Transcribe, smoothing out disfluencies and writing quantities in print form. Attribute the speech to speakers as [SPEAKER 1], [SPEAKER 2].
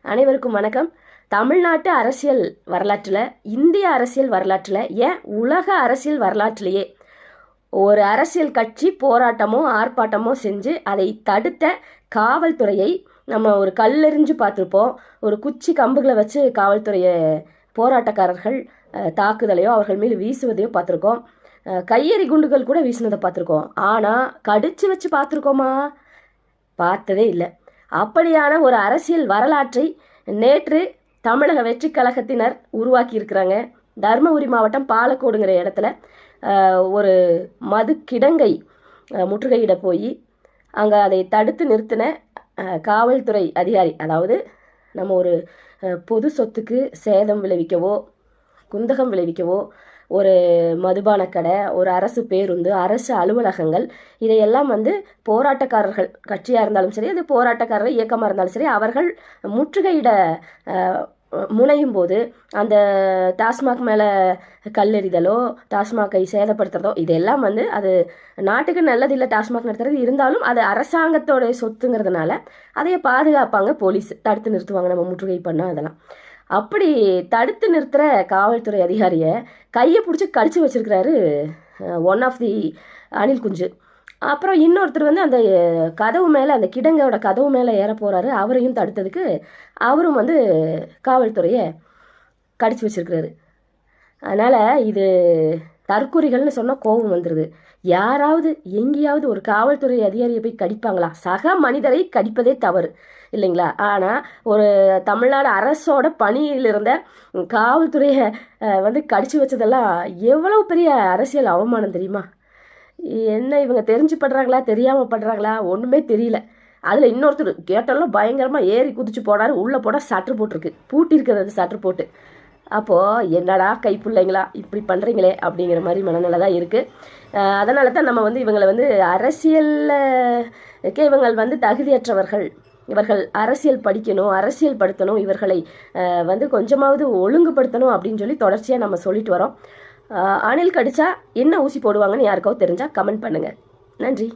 [SPEAKER 1] அனைவருக்கும் வணக்கம். தமிழ்நாட்டு அரசியல் வரலாற்றில், இந்திய அரசியல் வரலாற்றில், ஏன் உலக அரசியல் வரலாற்றிலேயே ஒரு அரசியல் கட்சி போராட்டமோ ஆர்ப்பாட்டமோ செஞ்சு அதை தடுத்த காவல்துறையை நம்ம ஒரு கல்லெறிஞ்சு பார்த்துருப்போம். ஒரு குச்சி கம்புகளை வச்சு காவல்துறையை போராட்டக்காரர்கள் தாக்குதலையோ அவர்கள் மீது வீசுவதையோ பார்த்துருக்கோம். கையெறி குண்டுகள் கூட வீசினதை பார்த்துருக்கோம். ஆனால் கடிச்சு வச்சு பார்த்துருக்கோமா? பார்த்ததே இல்லை. அப்படியான ஒரு அரசியல் வரலாற்றை நேற்று தமிழக வெற்றி கழகத்தினர் உருவாக்கி இருக்கிறாங்க. தருமபுரி மாவட்டம் பாலக்கோடுங்கிற இடத்துல ஒரு மது கிடங்கை முற்றுகையிட போய் அங்கே அதை தடுத்து நிறுத்தின காவல்துறை அதிகாரி, அதாவது நம்ம ஒரு பொது சொத்துக்கு சேதம் விளைவிக்கவோ குந்தகம் விளைவிக்கவோ ஒரு மதுபான கடை, ஒரு அரசு பேருந்து, அரசு அலுவலகங்கள், இதையெல்லாம் போராட்டக்காரர்கள் கட்சியாக இருந்தாலும் சரி, அது போராட்டக்காரர்கள் இயக்கமாக இருந்தாலும் சரி, அவர்கள் முற்றுகையிட முனையும் போது அந்த டாஸ்மாக் மேலே கல்லெறிதலோ டாஸ்மாகை சேதப்படுத்துறதோ இதெல்லாம் அது நாட்டுக்கு நல்லதில்லை. டாஸ்மாக் நடத்துறது இருந்தாலும் அது அரசாங்கத்தோட சொத்துங்கிறதுனால அதையே பாதுகாப்பாங்க, போலீஸ் தடுத்து நிறுத்துவாங்க நம்ம முற்றுகை பண்ணால். அதெல்லாம் அப்படி தடுத்து நிறுத்துகிற காவல்துறை அதிகாரியை கையை பிடிச்சி கடிச்சு வச்சிருக்கிறாரு ஒன் ஆஃப் தி அணில் குஞ்சு. அப்புறம் இன்னொருத்தர் அந்த கதவு மேலே, அந்த கிடங்கோட கதவு மேலே ஏற போகிறாரு. அவரையும் தடுத்ததுக்கு அவரும் காவல்துறையை கடிச்சு வச்சிருக்கிறாரு. அதனால் இது தற்குறிகள்னு சொன்னால் கோபம் வந்துடுது. யாராவது எங்கேயாவது ஒரு காவல்துறை அதிகாரியை போய் கடிப்பாங்களா? சக மனிதரை கடிப்பதே தவறு இல்லைங்களா? ஆனால் ஒரு தமிழ்நாடு அரசோட பணியில் இருந்த காவல்துறையை கடிச்சு வச்சதெல்லாம் எவ்வளோ பெரிய அரசியல் அவமானம் தெரியுமா? என்ன இவங்க தெரிஞ்சு படுறாங்களா தெரியாமல் படுறாங்களா ஒன்றுமே தெரியல. அதில் இன்னொருத்தர் கேட்டாலும் பயங்கரமாக ஏறி குதிச்சு போனார். உள்ளே போனால் சற்று போட்டிருக்கு, பூட்டி இருக்கிறது சற்று போட்டு. அப்போது என்னடா கைப்பிள்ளைங்களா இப்படி பண்ணுறீங்களே அப்படிங்கிற மாதிரி மனநிலை தான் இருக்குது. அதனால தான் நம்ம இவங்களை அரசியலுக்கே இவங்கள் தகுதியற்றவர்கள், இவர்கள் அரசியல் படிக்கணும், அரசியல் படுத்தணும், இவர்களை கொஞ்சமாவது ஒழுங்குபடுத்தணும் அப்படின்னு சொல்லி தொடர்ச்சியாக நம்ம சொல்லிட்டு வரோம். அணில் கடிச்சா என்ன ஊசி போடுவாங்கன்னு யாருக்காவது தெரிஞ்சால் கமெண்ட் பண்ணுங்கள். நன்றி.